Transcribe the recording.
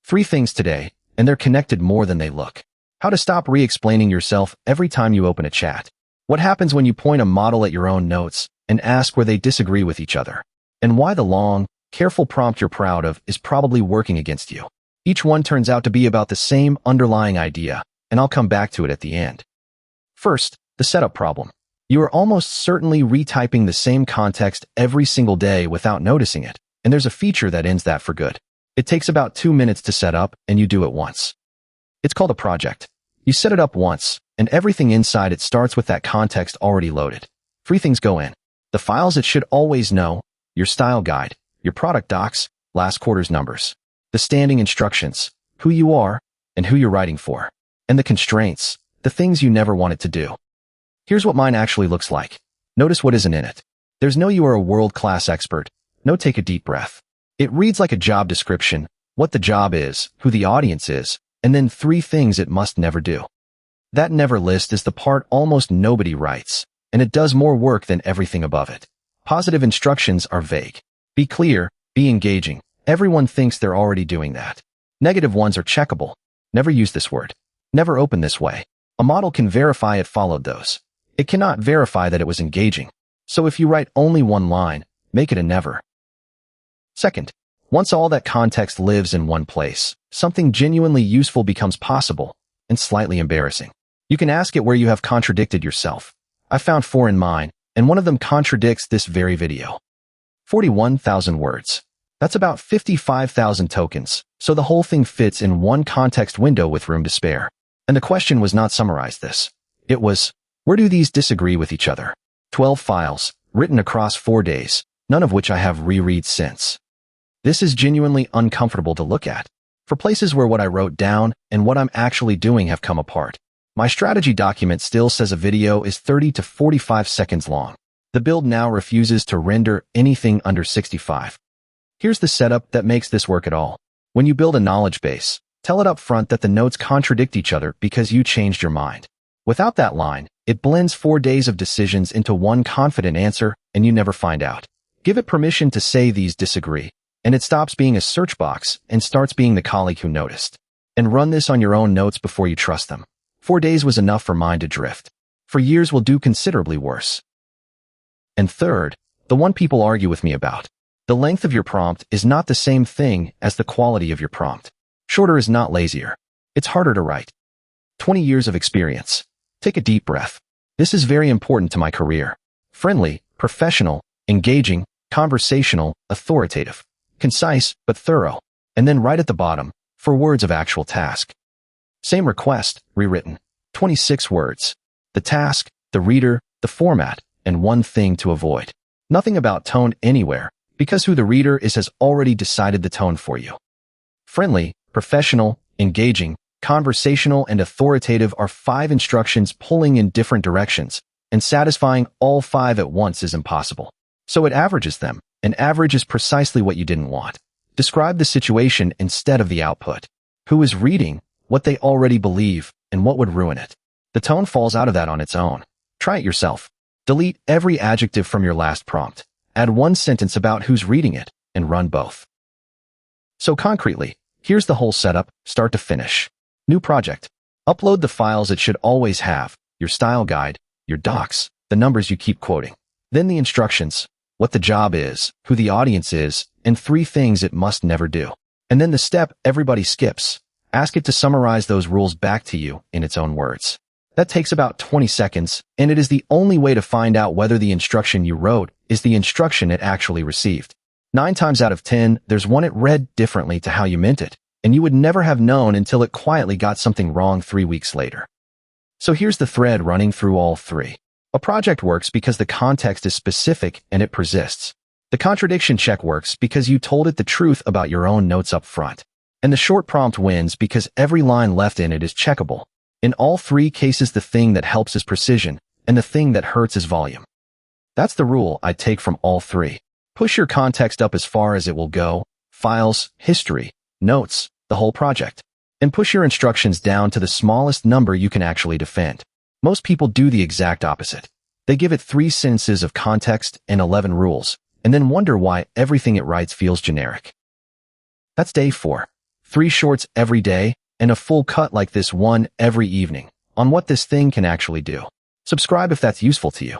3 things today, and they're connected more than they look. How to stop re-explaining yourself every time you open a chat. What happens when you point a model at your own notes and ask where they disagree with each other. And why the long, careful prompt you're proud of is probably working against you. Each one turns out to be about the same underlying idea, and I'll come back to it at the end. First, the setup problem. You are almost certainly retyping the same context every single day without noticing it, and there's a feature that ends that for good. It takes about 2 minutes to set up, and you do it once. It's called a project. You set it up once, and everything inside it starts with that context already loaded. 3 things go in. The files it should always know, your style guide, your product docs, last quarter's numbers, the standing instructions, who you are, and who you're writing for, and the constraints, the things you never want it to do. Here's what mine actually looks like. Notice what isn't in it. There's no "you are a world-class expert," no "take a deep breath." It reads like a job description, what the job is, who the audience is, and then 3 things it must never do. That never list is the part almost nobody writes, and it does more work than everything above it. Positive instructions are vague. Be clear, be engaging. Everyone thinks they're already doing that. Negative ones are checkable. Never use this word. Never open this way. A model can verify it followed those. It cannot verify that it was engaging. So if you write only one line, make it a never. Second, once all that context lives in one place, something genuinely useful becomes possible and slightly embarrassing. You can ask it where you have contradicted yourself. I found 4 in mine, and one of them contradicts this very video. 41,000 words. That's about 55,000 tokens, so the whole thing fits in one context window with room to spare. And the question was not summarize this. It was, where do these disagree with each other? 12 files, written across 4 days, none of which I have reread since. This is genuinely uncomfortable to look at. For places where what I wrote down and what I'm actually doing have come apart. My strategy document still says a video is 30 to 45 seconds long. The build now refuses to render anything under 65. Here's the setup that makes this work at all. When you build a knowledge base, tell it up front that the notes contradict each other because you changed your mind. Without that line, it blends 4 days of decisions into one confident answer, and you never find out. Give it permission to say these disagree, and it stops being a search box and starts being the colleague who noticed. And run this on your own notes before you trust them. 4 days was enough for mine to drift. For years will do considerably worse. And third, the one people argue with me about. The length of your prompt is not the same thing as the quality of your prompt. Shorter is not lazier. It's harder to write. 20 years of experience. Take a deep breath. This is very important to my career. Friendly, professional, engaging, conversational, authoritative. Concise, but thorough. And then right at the bottom, for words of actual task. Same request, rewritten. 26 words. The task, the reader, the format, and one thing to avoid. Nothing about tone anywhere, because who the reader is has already decided the tone for you. Friendly, professional, engaging, conversational, and authoritative are 5 instructions pulling in different directions, and satisfying all 5 at once is impossible. So it averages them. An average is precisely what you didn't want. Describe the situation instead of the output. Who is reading, what they already believe, and what would ruin it. The tone falls out of that on its own. Try it yourself. Delete every adjective from your last prompt. Add 1 sentence about who's reading it, and run both. So concretely, here's the whole setup, start to finish. New project. Upload the files it should always have, your style guide, your docs, the numbers you keep quoting. Then the instructions, what the job is, who the audience is, and 3 things it must never do. And then the step everybody skips. Ask it to summarize those rules back to you in its own words. That takes about 20 seconds, and it is the only way to find out whether the instruction you wrote is the instruction it actually received. 9 times out of 10, there's one it read differently to how you meant it, and you would never have known until it quietly got something wrong 3 weeks later. So here's the thread running through all 3. A project works because the context is specific and it persists. The contradiction check works because you told it the truth about your own notes up front. And the short prompt wins because every line left in it is checkable. In all 3 cases, the thing that helps is precision, and the thing that hurts is volume. That's the rule I take from all 3. Push your context up as far as it will go, files, history, notes, the whole project. And push your instructions down to the smallest number you can actually defend. Most people do the exact opposite. They give it 3 sentences of context and 11 rules, and then wonder why everything it writes feels generic. That's day 4. 3 shorts every day, and a full cut like this one every evening on what this thing can actually do. Subscribe if that's useful to you.